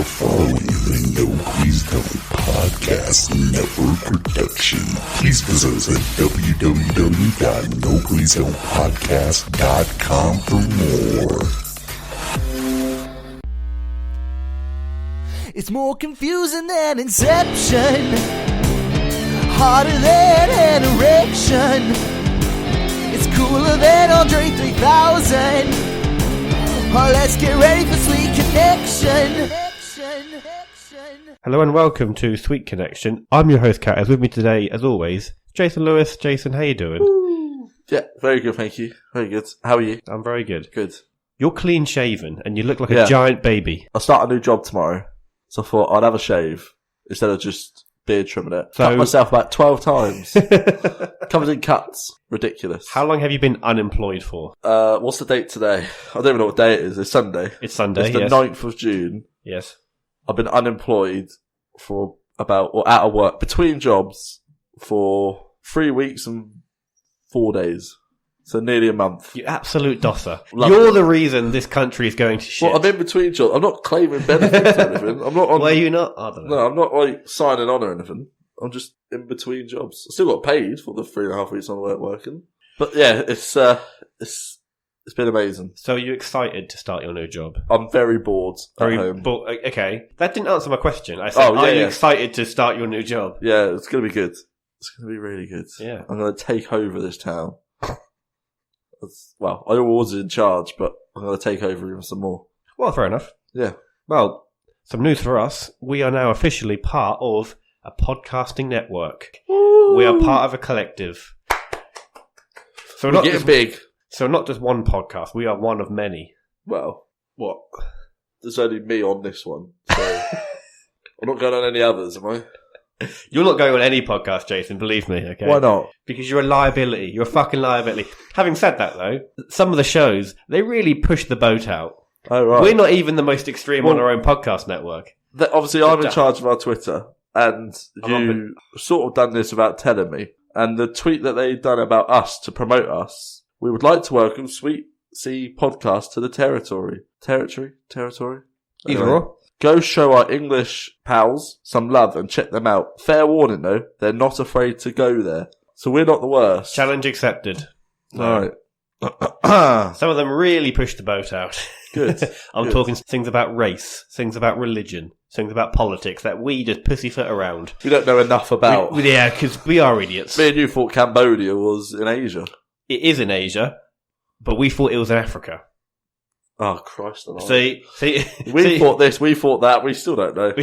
following is a No Please Don't Podcast Network production. Please visit us at www.nopleasedon'tpodcast.com for more. It's more confusing than Inception, harder than an erection. It's cooler than Andre 3000. Oh, let's get ready for Sweet Connection. Hello and welcome to Sweet Connection. I'm your host, Kat. As with me today, as always, Jason Lewis. Jason, how you doing? Ooh. Yeah, very good, thank you. Very good. How are you? I'm very good. Good. You're clean shaven and you look like a giant baby. I start a new job tomorrow, so I thought I'd have a shave instead of just beard trimming it. Cut myself about 12 times. Covered in cuts. Ridiculous. How long have you been unemployed for? What's the date today? I don't even know what day it is. It's Sunday. It's Sunday, It's the 9th of June. Yes. I've been unemployed for out of work, between jobs, for 3 weeks and 4 days. So nearly a month. You absolute dosser. You're the reason this country is going to shit. Well, I'm in between jobs. I'm not claiming benefits or anything. I'm not on... Were you not? I don't know. No, I'm not like signing on or anything. I'm just in between jobs. I still got paid for the 3.5 weeks I'm working. But yeah, it's been amazing. So you're excited to start your new job? I'm very bored at home. Okay. That didn't answer my question. I said, are you excited to start your new job? Yeah, it's going to be good. It's going to be really good. Yeah. I'm going to take over this town. Well, I was in charge, but I'm going to take over even some more. Well, fair enough. Yeah. Well, some news for us. We are now officially part of a podcasting network. Woo! We are part of a collective. So we're getting big. So not just one podcast. We are one of many. Well, what? There's only me on this one, so I'm not going on any others, am I? You're not going on any podcast, Jason, believe me, okay? Why not? Because you're a liability. You're a fucking liability. Having said that, though, some of the shows, they really push the boat out. Oh, right. We're not even the most extreme on our own podcast network. Obviously, I'm in charge of our Twitter, and you sort of done this without telling me. And the tweet that they done about us to promote us, we would like to welcome Sweet C Podcast to the territory. Territory? Either or. Go show our English pals some love and check them out. Fair warning though, they're not afraid to go there. So we're not the worst. Challenge accepted. Alright. Some of them really push the boat out. Good. I'm talking things about race, things about religion, things about politics that we just pussyfoot around. We don't know enough about. Yeah, because we are idiots. Me and you thought Cambodia was in Asia. It is in Asia, but we thought it was in Africa. Oh, Christ alive. See, we thought this, we thought that, we still don't know.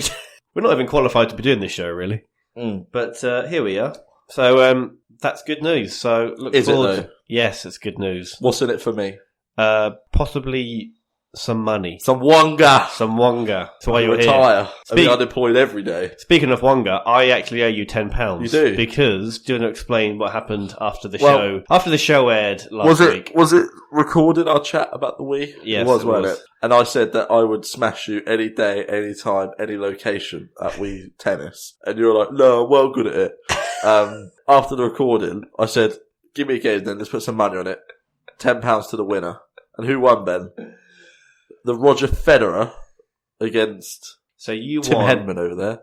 We're not even qualified to be doing this show, really. Mm. But here we are. So that's good news. So look forward. Is it though? Yes, it's good news. What's in it for me? Possibly some money. Some wonga. That's why you're retire. here. I'll be unemployed every day. Speaking of wonga, I actually owe you £10. You do? Because, do you want to explain what happened after the show? After the show aired last week. Was it recorded, our chat about the Wii? Yes, it was, wasn't it? And I said that I would smash you any day, any time, any location at Wii Tennis. And you were like, no, I'm well good at it. After the recording, I said, give me a game then, let's put some money on it. £10 to the winner. And who won, Ben? The Roger Federer against Tim Henman over there.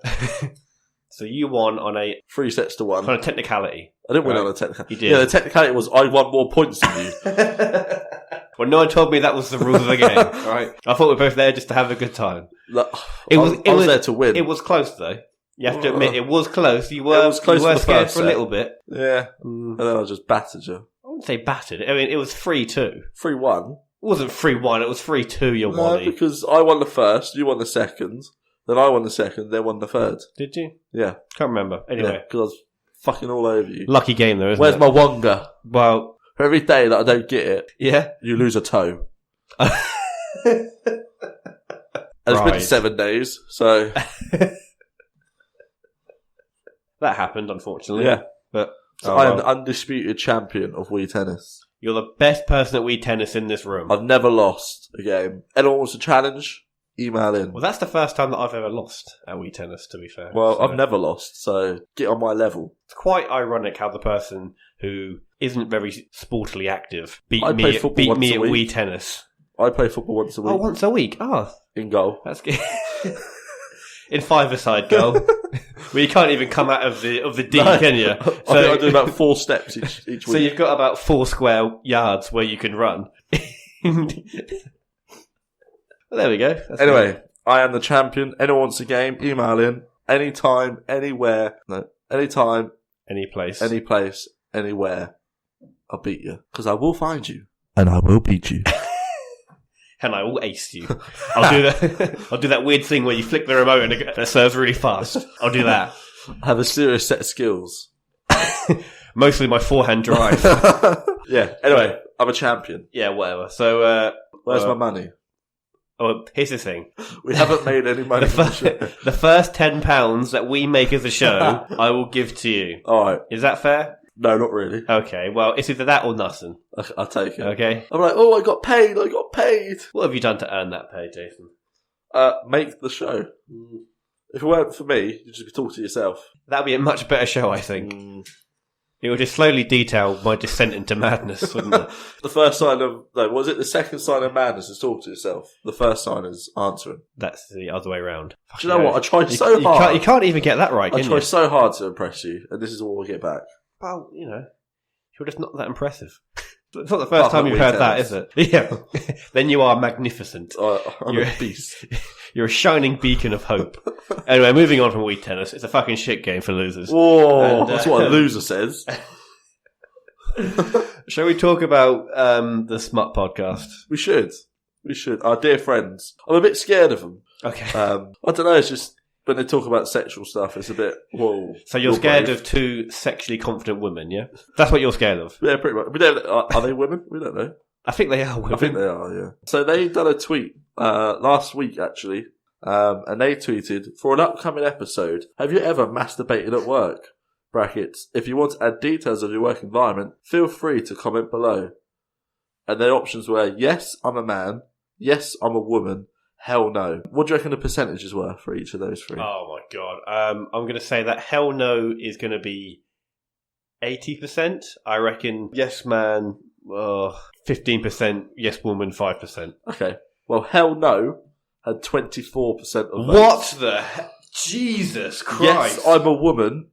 So you won on a 3 sets to 1. On a technicality. I didn't win on a technicality. You did. Yeah, the technicality was I won more points than you. Well, no one told me that was the rules of the game. Right? I thought we were both there just to have a good time. Look, I was there to win. It was close though. You have to admit, it was close. You were scared for a little bit. Yeah. And then I just battered you. I wouldn't say battered. I mean, it was 3-2. 3-1. It wasn't 3-1, it was 3-2, you won. No, because I won the first, you won the second, then I won the second, then won the third. Did you? Yeah. Can't remember. Anyway. Because I was fucking all over you. Lucky game though, isn't Where's it? my wonga? Well... For every day that I don't get it, yeah, you lose a toe. And it's been 7 days, so... That happened, unfortunately. Yeah. But I am the undisputed champion of Wii Tennis. You're the best person at Wii Tennis in this room. I've never lost a game. Anyone wants a challenge? Email in. Well, that's the first time that I've ever lost at Wii Tennis, to be fair. Well, I've never lost, so get on my level. It's quite ironic how the person who isn't very sportily active beat me at Wii Tennis. I play football once a week. Oh, once a week? Oh. In goal. That's good. in five-a-side goal. Well, you can't even come out of the D, can you? I think I do about 4 steps each week. So you've got about 4 square yards where you can run. Well, there we go. That's anyway, good. I am the champion. Anyone wants a game, email in. Anytime, anywhere. No, anytime, Any place. any place, anywhere. I'll beat you. Because I will find you. And I will beat you. And I will ace you. I'll do that. I'll do that weird thing where you flick the remote and it serves really fast. I'll do that. I have a serious set of skills. Mostly my forehand drive. Yeah, anyway, I'm a champion. Yeah, whatever. So, Where's my money? oh, here's the thing. We haven't made any money. The first £10 that we make as a show, I will give to you. Alright. Is that fair? No, not really. Okay, well, it's either that or nothing. I'll take it. Okay? I'm like, oh, I got paid. What have you done to earn that pay, Jason? Make the show. If it weren't for me, you'd just be talking to yourself. That would be a much better show, I think. It would just slowly detail my descent into madness, wouldn't it? The first sign of... No, was it the second sign of madness is talking to yourself? The first sign is answering. That's the other way around. Do you know what? I tried so You hard. can't even get that right, I can tried you? so hard to impress you, and this is all we'll get back. Well, you're just not that impressive. It's not the first Apart time from you've heard that, weekends. is it? Yeah. Then you are magnificent. I'm You're- a beast. You're a shining beacon of hope. Anyway, moving on from weed tennis. It's a fucking shit game for losers. Whoa, And, that's what a loser says. Shall we talk about the Smut podcast? We should. Our dear friends. I'm a bit scared of them. Okay. I don't know, it's just when they talk about sexual stuff, it's a bit, whoa. So you're scared of 2 sexually confident women, yeah? That's what you're scared of? Yeah, pretty much. We don't, are they women? We don't know. I think they are women. I think they are, yeah. So they done a tweet last week, actually, and they tweeted, for an upcoming episode, have you ever masturbated at work? Brackets. If you want to add details of your work environment, feel free to comment below. And their options were, yes, I'm a man. Yes, I'm a woman. Hell no. What do you reckon the percentages were for each of those 3? Oh my god. I'm going to say that hell no is going to be 80%. I reckon yes man, 15%, yes woman, 5%. Okay. Well, hell no had 24% of votes. What the Jesus Christ. Yes, I'm a woman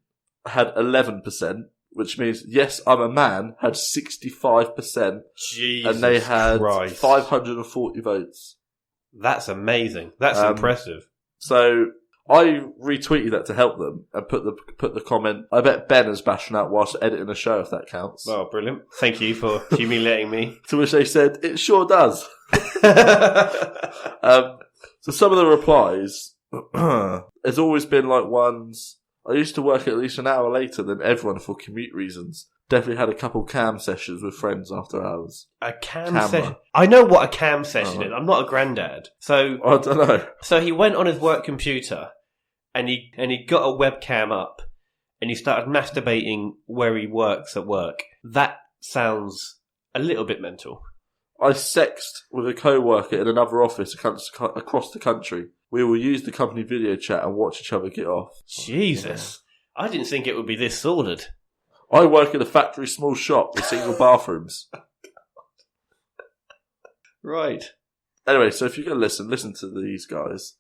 had 11%, which means yes, I'm a man had 65%, Jesus and they had Christ. 540 votes. That's amazing. That's impressive. So I retweeted that to help them and put the comment. I bet Ben is bashing out whilst editing a show, if that counts. Well, brilliant. Thank you for humiliating me. To which they said, it sure does. So some of the replies, there's always been like ones, I used to work at least an hour later than everyone for commute reasons. Definitely had a couple cam sessions with friends after hours. A cam Camera. session? I know what a cam session is. I'm not a granddad. So I don't know. So he went on his work computer and he got a webcam up and he started masturbating where he works at work. That sounds a little bit mental. I sexted with a co-worker in another office across the country. We will use the company video chat and watch each other get off. Jesus. I didn't think it would be this sordid. I work in a factory small shop with single bathrooms. Right. Anyway, so if you're going to listen to these guys.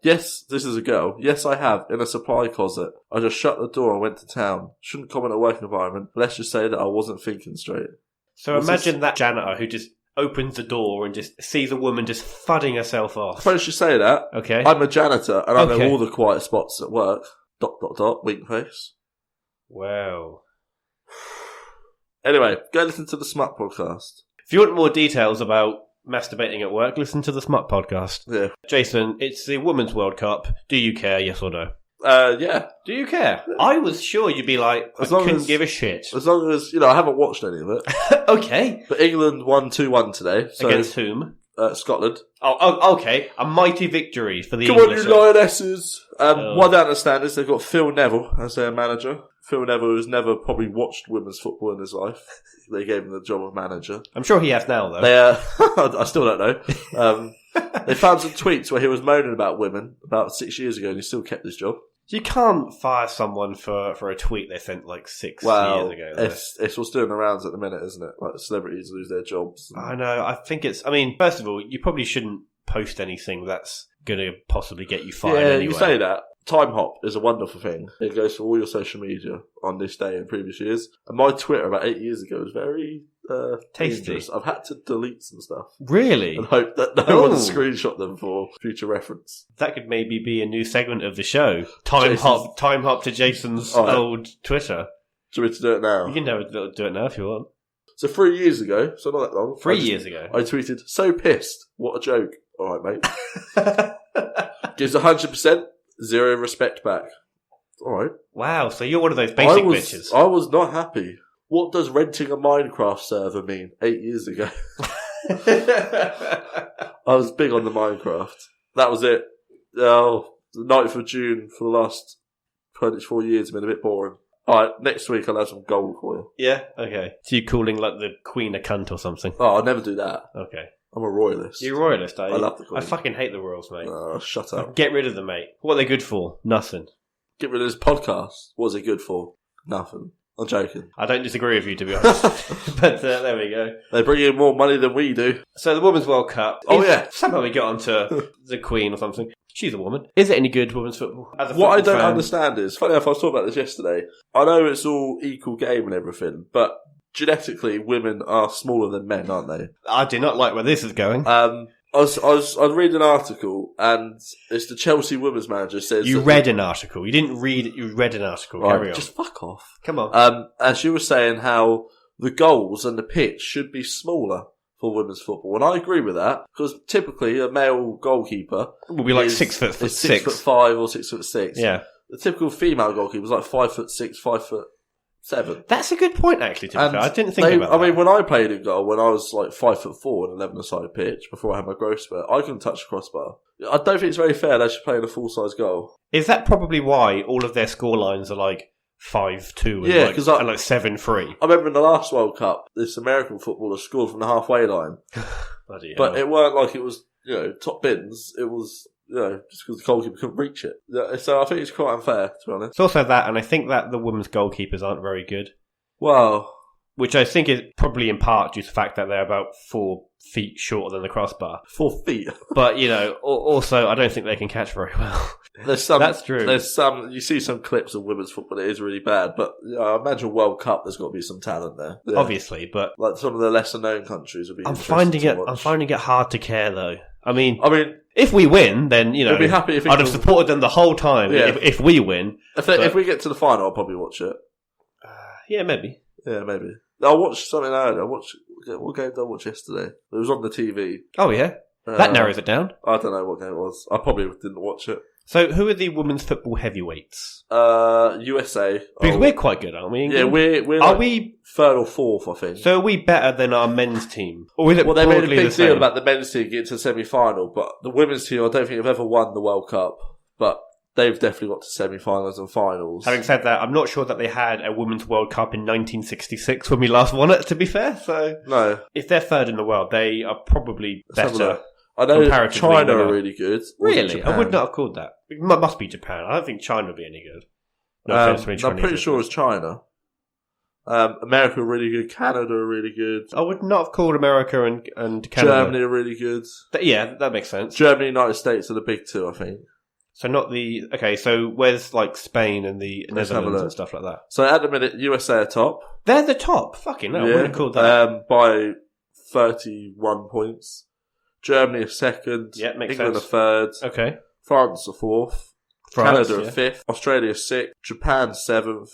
Yes, this is a girl. Yes, I have. In a supply closet. I just shut the door and went to town. Shouldn't comment on work environment. Let's just say that I wasn't thinking straight. So imagine that janitor who just opens the door and just sees a woman just fudding herself off. Funny you should say that. Okay. I'm a janitor and I know Okay. all the quiet spots at work. ... Wink face. Wow. Anyway, go listen to the Smut podcast. If you want more details about masturbating at work, listen to the Smut podcast. Yeah. Jason, it's the Women's World Cup. Do you care, yes or no? Yeah. Do you care? I was sure you'd be like, I As long couldn't as- give a shit. As long as, I haven't watched any of it. Okay. But England won 2-1 today. So, Against whom? Scotland. Oh, okay. A mighty victory for the Come on, English. you Lionesses! Oh. What I understand is they've got Phil Neville as their manager. Phil Neville has never probably watched women's football in his life. They gave him the job of manager. I'm sure he has now, though. They, I still don't know. They found some tweets where he was moaning about women about 6 years ago and he still kept his job. You can't fire someone for a tweet they sent like 6 Well, years ago. though. it's what's doing the rounds at the minute, isn't it? Like celebrities lose their jobs. I know. I think it's... I mean, first of all, you probably shouldn't post anything that's going to possibly get you fired Yeah, anyway. you say that. Time hop is a wonderful thing. It goes for all your social media on this day and previous years. And my Twitter about 8 years ago was very Tasty. dangerous. I've had to delete some stuff Really? and hope that no one screenshot them for future reference. That could maybe be a new segment of the show. Time hop to Jason's old Twitter. Do you want me to do it now? You can do it now if you want. So 3 years ago, so not that long. 3 years ago. I tweeted, "So pissed. What a joke." All right, mate. Gives 100%, 0 respect back. All right. Wow, so you're one of those basic bitches. I was not happy. What does renting a Minecraft server mean 8 years ago? I was big on the Minecraft. That was it. Oh, the 9th of June for the last 24 years has been a bit boring. Alright, next week I'll have some gold for you. Yeah? Okay. So you're calling like the Queen a cunt or something? Oh, I'll never do that. Okay. I'm a royalist. You're a royalist, are you? I love the Queen. I fucking hate the royals, mate. Shut up. Get rid of them, mate. What are they good for? Nothing. Get rid of this podcast. What is it good for? Nothing. I'm joking. I don't disagree with you, to be honest. But there we go. They bring in more money than we do. So the Women's World Cup. Oh, yeah. Somehow we get onto the Queen or something. She's a woman. Is it any good, women's football? As a What I football don't fan, understand is, funny enough, I was talking about this yesterday. I know it's all equal game and everything, but genetically, women are smaller than men, aren't they? I do not like where this is going. I was reading an article, and it's the Chelsea women's manager says You that read an article. You didn't read it. You read an article. Right, Carry on. just fuck off. Come on. And she was saying how the goals and the pitch should be smaller for women's football, and I agree with that because typically a male goalkeeper We'll be like is 6 foot is 6. 6'5" or 6'6". Yeah. The typical female goalkeeper is like 5'6", 5'7". That's a good point, actually, to be And fair. I didn't think about that. I mean, when I played in goal, when I was like 5'4" and 11-a-side pitch before I had my growth spurt, I couldn't touch the crossbar. I don't think it's very fair that she's playing a full-size goal. Is that probably why all of their score lines are like 5-2 and Yeah, like, 'cause I- and like 7-3? I remember in the last World Cup, this American footballer scored from the halfway line, Bloody but hell. it weren't like it was, top bins. It was, just because the goalkeeper couldn't reach it. Yeah, so I think it's quite unfair, to be honest. It's also that, and I think that the women's goalkeepers aren't very good. Well, Which I think is probably in part due to the fact that they're about 4 feet shorter than the crossbar. 4 feet. But, also, I don't think they can catch very well. There's some. That's true. There's some. You see some clips of women's football. It is really bad, but I imagine World Cup. There's got to be some talent there. Yeah. Obviously, but Like some of the lesser known countries would be. I'm interesting to watch. finding it hard to care, though. I mean, I if we win, then, I'd be happy if I'd have supported them the whole time Yeah. if we win. if we get to the final, I'll probably watch it. Yeah, maybe. Yeah, maybe. I'll watch something earlier. What game did I watch yesterday? It was on the TV. Oh, yeah. That narrows it down. I don't know what game it was. I probably didn't watch it. So, who are the women's football heavyweights? USA. Because we're quite good, aren't we? Yeah, England? we're Are like we? 3rd or 4th, I think. So, are we better than our men's team? Or is it Well, they made a broadly big the same? deal about the men's team getting to the semi-final, but the women's team, I don't think have ever won the World Cup, but they've definitely got to semi-finals and finals. Having said that, I'm not sure that they had a Women's World Cup in 1966 when we last won it, to be fair. So, No. if they're 3rd in the world, they are probably Let's have a better. look. I know comparatively, China we're are not. really good. Really? Japan. I would not have called that. It must be Japan. I don't think China would be any good. No offense to any I'm Chinese pretty sure it's listeners. China. America are really good. Canada are really good. I would not have called America and Canada. Germany are really good. Yeah, that makes sense. Germany and United States are the big two, I think. So not the... Okay, so where's like Spain and the Let's have a Netherlands look. and stuff like that? So at the minute, USA are top. They're the top. Fucking hell, I wouldn't have called that. By 31 points. Germany are second. Yeah, makes England sense. are third. Okay. France are fourth. France, Canada are yeah. fifth. Australia 6th. Japan 7th.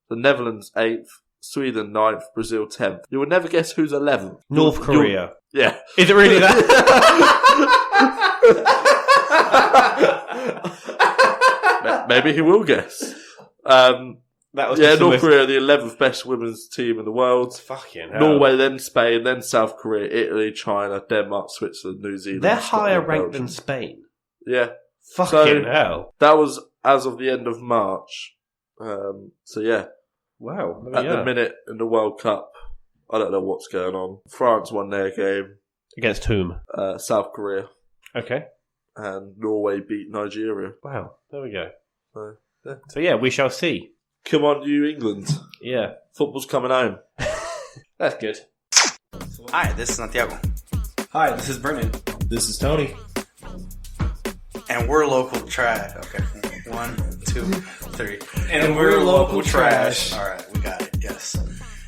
The Netherlands 8th. Sweden 9th. Brazil 10th. You would never guess who's 11th. North Korea. Yeah. Is it really that? Maybe he will guess. That was Yeah, just the North most- Korea, the 11th best women's team in the world. Fucking hell. Norway, then Spain, then South Korea, Italy, China, Denmark, Switzerland, New Zealand. They're Scotland, higher ranked Belgium. than Spain. Yeah. Fucking hell. That was as of the end of March. So yeah, Wow. at the minute in the World Cup, I don't know what's going on. France won their game. Against whom? South Korea Okay. and Norway beat Nigeria. Wow. There we go. Yeah. So yeah, we shall see. Come on, you England. Yeah. Football's coming home. That's good. Hi, this is Santiago. Hi, this is Brennan. This is Tony. And we're local trash. Okay. 1, 2, 3. And we're local trash. All right, we got it. Yes.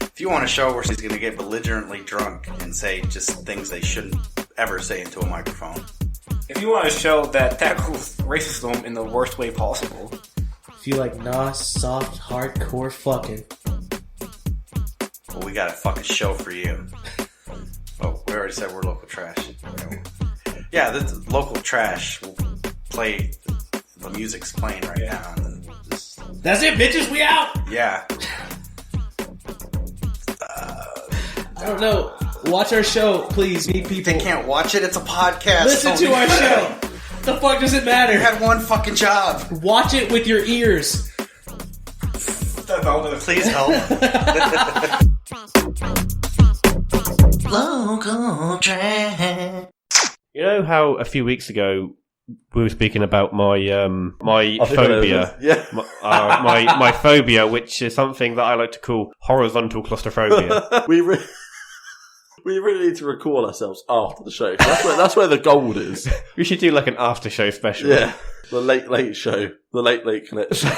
If you want a show where she's going to get belligerently drunk and say just things they shouldn't ever say into a microphone. If you want a show that tackles racism in the worst way possible. If you like soft, hardcore fucking. Well, we got a fucking show for you. Oh, we already said we're local trash. Yeah, this is local trash. We'll play. The music's playing right now. And That's it, bitches. We out. yeah. I don't know. Watch our show, please. Meet people. They can't watch it. It's a podcast. Listen to our show. The fuck does it matter? You had one fucking job. Watch it with your ears. Please help. Local trash. You know how a few weeks ago we were speaking about my my I think I know phobia, this. Yeah. my phobia, which is something that I like to call horizontal claustrophobia. we really need to record ourselves after the show. That's where the gold is. We should do like an after show special. Yeah. The late show. The late connection.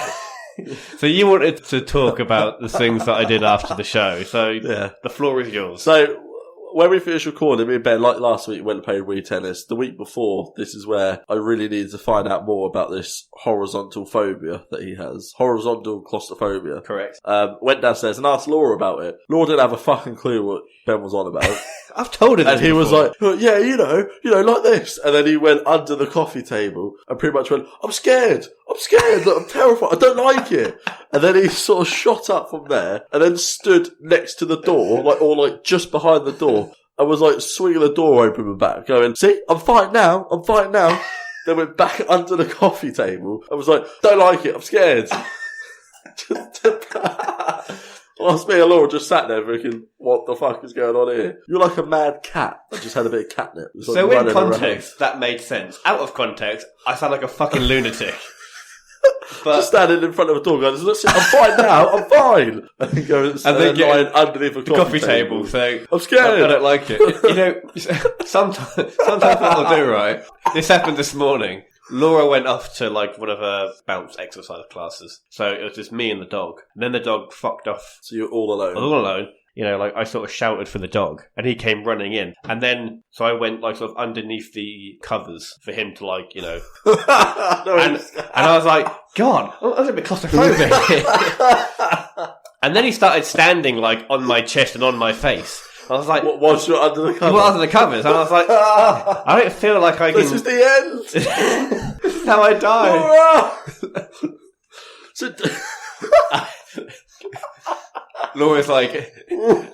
So you wanted to talk about the things that I did after the show. So Yeah. the floor is yours. So, when we finished recording, me and Ben, like last week, went and played Wii tennis. The week before, this is where I really needed to find out more about this horizontal phobia that he has. Horizontal claustrophobia. Correct. Went downstairs and asked Laura about it. Laura didn't have a fucking clue what Ben was on about. I've told her this And he was before. like, oh, yeah, you know, like this. And then he went under the coffee table and pretty much went, I'm scared, look, I'm terrified, I don't like it. And then he sort of shot up from there and then stood next to the door, like just behind the door, and was like swinging the door open and back, going, see, I'm fine now. Then went back under the coffee table and was like, don't like it, I'm scared. Whilst me and Laura just sat there thinking, what the fuck is going on here? You're like a mad cat that just had a bit of catnip. It's like So in running context, that made sense. Out of context, I sound like a fucking lunatic. around. But Just standing in front of a door going, listen, I'm fine now, I'm fine. And then going, and then then get lying underneath a the coffee table, so I'm scared. I don't like it. You know, sometimes what I'll do, right? This happened this morning. Laura went off to like one of her bounce exercise classes. So it was just me and the dog. And then the dog fucked off. So you're all alone. I was all alone. You know, like I sort of shouted for the dog and he came running in. And then, so I went like sort of underneath the covers for him to like, you know, and I was like, God, I was a bit claustrophobic. And then he started standing like on my chest and on my face. I was like, Whilst you're under the cover. well, under the covers. And I was like, I don't feel like I can. This is the end. This is how I die. Laura! So,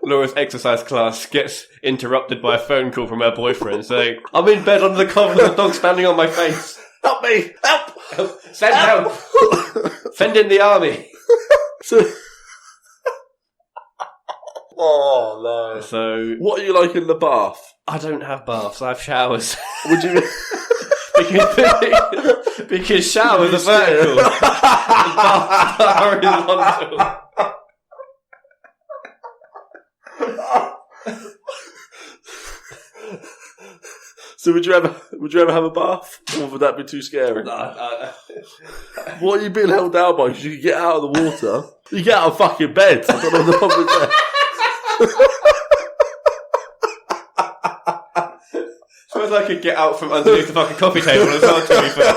Laura's exercise class gets interrupted by a phone call from her boyfriend saying, I'm in bed under the covers, the dog's standing on my face. help me! Help! Send help. Send in the army. So, oh no. So, What are you like in the bath? I don't have baths, I have showers. Would you... because showers are vertical. And baths are horizontal. So would you ever have a bath? Or would that be too scary? What are you being held down by? Because you can get out of the water. You get out of fucking bed. I don't know what the problem with that. Suppose I could get out from underneath the fucking coffee table as well, to be fair.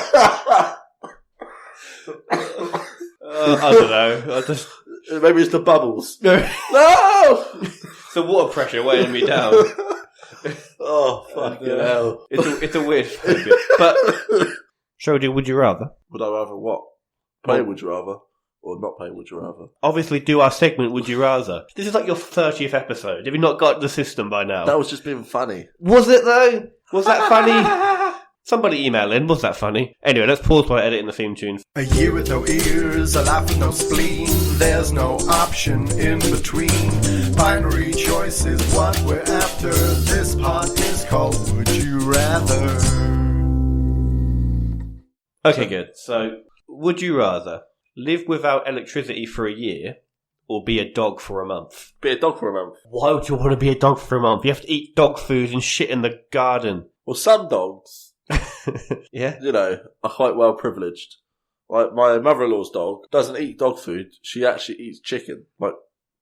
I don't know. Maybe it's the bubbles. No. No! It's the water pressure weighing me down. Oh, fucking hell. It's a weird phobia. But, Shody, would you rather? Would I rather what? Play Would You Rather? Or not play Would You Rather? Obviously do our segment, Would You Rather? This is like your 30th episode. Have you not got the system by now? That was just being funny. Was it though? Was that funny? Somebody email in, was that funny? Anyway, let's pause while editing the theme tune. A year with no ears, a life with no spleen. There's no option in between. Binary choice is what we're after. This part is called Would You Rather? Okay, good. So, would you rather live without electricity for a year or be a dog for a month? Be a dog for a month. Why would you want to be a dog for a month? You have to eat dog food and shit in the garden. Well, some dogs, Yeah. you know, are quite well privileged. Like, my mother-in-law's dog doesn't eat dog food. She actually eats chicken. Like,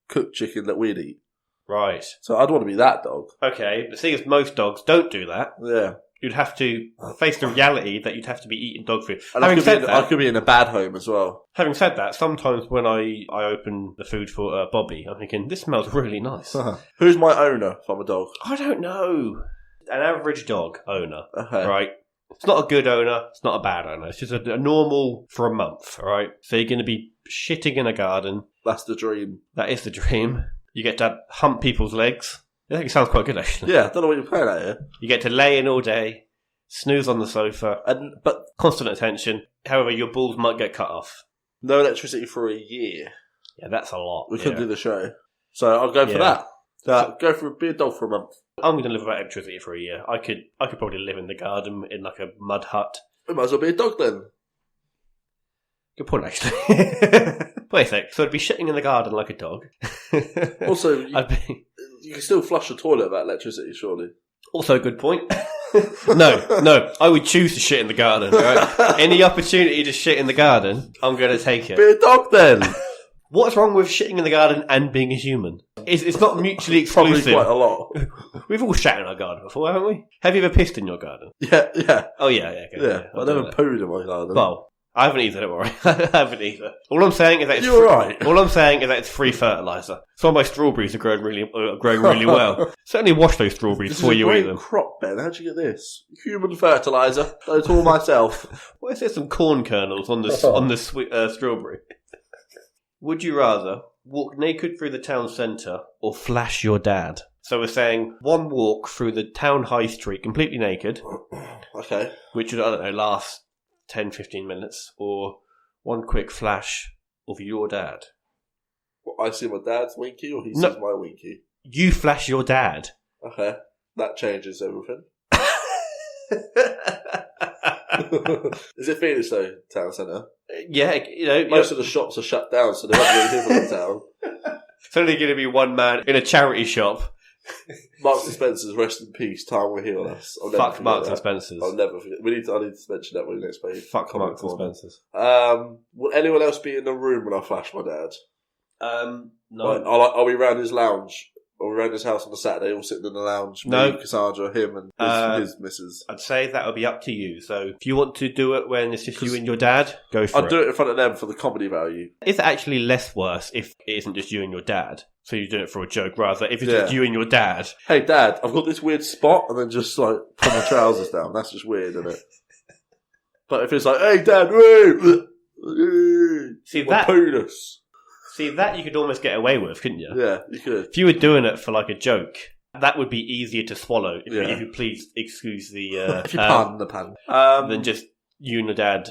cooked chicken that we'd eat. Right. So I'd want to be that dog. Okay, the thing is, most dogs don't do that. Yeah. You'd have to face the reality that you'd have to be eating dog food. And Having said I that, could be in a bad home as well. having said that, sometimes when I open the food for Bobby, I'm thinking, this smells really nice. Who's my owner if I'm a dog? I don't know. An average dog owner, Okay. right? It's not a good owner, it's not a bad owner. It's just a normal for a month, all right? So you're going to be shitting in a garden. That's the dream. That is the dream. You get to hump people's legs. I think it sounds quite good, actually. Yeah, I don't know what you're playing at here. You get to lay in all day, snooze on the sofa, But constant attention. However, your balls might get cut off. no electricity for a year. Yeah, that's a lot. We yeah. couldn't do the show. So I'll go for Yeah. that. Go for be a dog for a month. I'm going to live without electricity for a year. I could probably live in the garden in like a mud hut. We might as well be a dog then. Good point, actually. Wait a sec. So I'd be shitting in the garden like a dog. Also, I'd be... you can still flush a toilet without electricity, surely. Also a good point. No. I would choose to shit in the garden. Right? Any opportunity to shit in the garden, I'm going to take it. Be a dog then. What's wrong with shitting in the garden and being a human? It's not mutually Probably exclusive. quite a lot. We've all shat in our garden before, haven't we? Have you ever pissed in your garden? Yeah. Oh, yeah. Okay, Yeah. I'll I do never that. pooed in my garden. Well, I haven't either, don't worry. I haven't either. All I'm saying is that it's You're right. All I'm saying is that it's free fertilizer. Some of my strawberries are growing really well. Certainly wash those strawberries This before is a you eat great them. crop, Ben. How'd you get this? Human fertilizer. It's all myself. What if there's some corn kernels on the sweet strawberry? Would you rather walk naked through the town centre or flash your dad? So we're saying one walk through the town high street completely naked, Okay. which would, I don't know, last 10, 15 minutes, or one quick flash of your dad. Well, I see my dad's winky or he No. sees my winky? You flash your dad. Okay. That changes everything. Is it Phoenix though, town centre? Yeah, Most of the shops are shut down, so they're not really people in town. it's only going to be one man in a charity shop. Marks and Spencer's, rest in peace, time will heal us. I'll never Fuck forget Marks that. and Spencer's. I'll never forget. I need to mention that when we next page. Fuck Marks and Corner. Spencer's. Will anyone else be in the room when I flash my dad? No. Like, are we round his lounge? Are we round his house on a Saturday, all sitting in the lounge? No. Me, Cassandra, him, and his missus. I'd say that would be up to you. So if you want to do it when it's just you and your dad, go for I'd it. do it in front of them for the comedy value. It's actually less worse if it isn't just you and your dad. So you're doing it for a joke rather. If it's Yeah. just you and your dad. Hey, Dad, I've got this weird spot, and then just like pull my trousers down. That's just weird, isn't it? But if it's like, hey, Dad, woo, See my that? penis. See that you could almost get away with, couldn't you? Yeah, you could. If you were doing it for like a joke, that would be easier to swallow. If, Yeah. if you please excuse the If you pardon the pun. than just you and your dad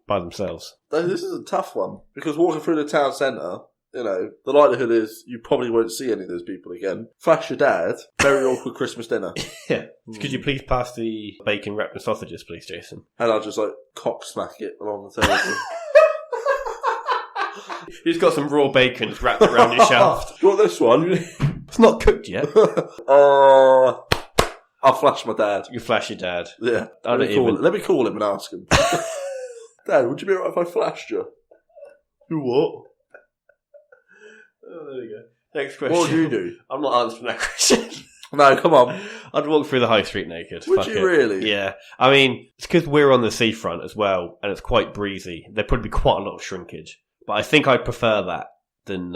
by themselves. This is a tough one because walking through the town centre, you know, the likelihood is you probably won't see any of those people again. Flash your dad, very awkward Christmas dinner. Yeah. Could you please pass the bacon wrapped in sausages, please, Jason? And I'll just like cock smack it along the table. He's got some raw bacon wrapped around his shaft. Do you want this one? It's not cooked yet. I'll flash my dad. You flash your dad. Yeah. I don't even- Let me call him and ask him. Dad, would you be alright if I flashed you? You what? Oh, there we go. Next question. What would you do? I'm not answering that question. No, come on. I'd walk through the high street naked. Would Fuck you it. really? Yeah. I mean, it's because we're on the seafront as well, and it's quite breezy. There'd probably be quite a lot of shrinkage. But I think I'd prefer that than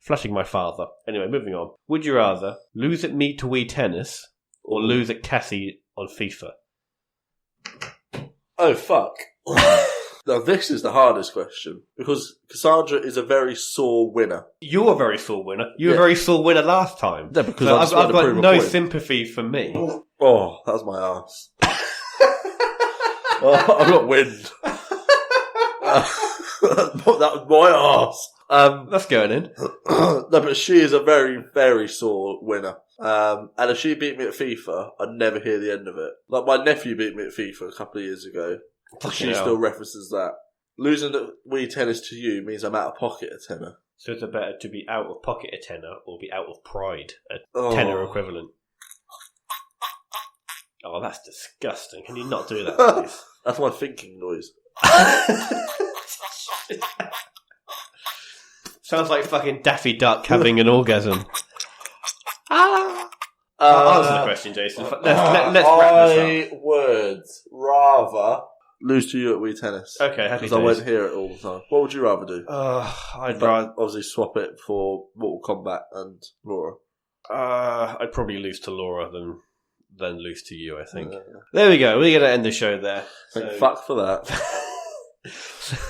flashing my father. Anyway, moving on. Would you rather lose at me to Wii Tennis or lose at Cassie on FIFA? Oh, fuck. Now, this is the hardest question because Cassandra is a very sore winner. You're a very sore winner. You were a Yeah. very sore winner last time. Yeah, because So I just I've wanted to got prove a no point. sympathy for me. Oh, that was my ass. Oh, I got wind. That was my ass. That's going in. No, but she is a very, very sore winner. And if she beat me at FIFA, I'd never hear the end of it. Like my nephew beat me at FIFA a couple of years ago. Fucking She hell. still references that. Losing at Wii Tennis to you means I'm out of pocket a tenner. So it's better to be out of pocket a tenner or be out of pride a Oh. tenner equivalent. Oh, that's disgusting. Can you not do that, please? That's my thinking noise. Sounds like fucking Daffy Duck having an orgasm. Answer the question, Jason. Let's wrap this I would rather lose to you at Wii Tennis. up. Okay, happy Because I days. won't hear it all the time. What would you rather do? I'd But rather. obviously swap it for Mortal Kombat and Laura. I'd probably lose to Laura than lose to you, I think. There we go. We're going to end the show there. Thank So- fuck for that.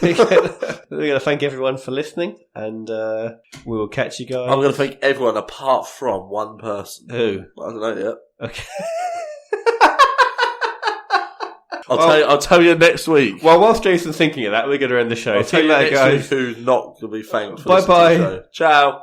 we're going to thank everyone for listening, and we will catch you guys. I'm going to thank everyone apart from one person. Who? I don't know yet. Okay. I'll tell you next week. Well, whilst Jason's thinking of that, we're going to end the show. I'll See tell you you later, next guys. week who's not going to be thanked for Bye-bye. listening to the show. Ciao.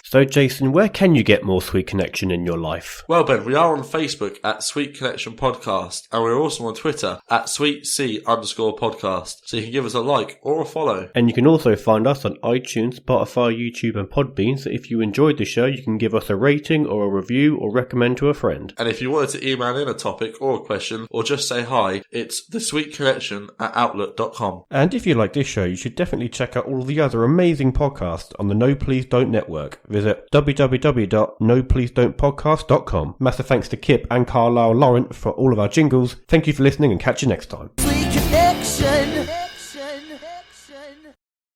So, Jason, where can you get more Sweet Connection in your life? Well, Ben, we are on Facebook at Sweet Connection Podcast, and we're also on Twitter at SweetC_podcast. So you can give us a like or a follow. And you can also find us on iTunes, Spotify, YouTube, and Podbean. So if you enjoyed the show, you can give us a rating or a review or recommend to a friend. And if you wanted to email in a topic or a question or just say hi, it's thesweetconnection@outlook.com. And if you like this show, you should definitely check out all the other amazing podcasts on the No Please Don't network. Visit www.nopleasedon'tpodcast.com. Massive thanks to CIPP and Carlyle Laurent for all of our jingles. Thank you for listening and catch you next time.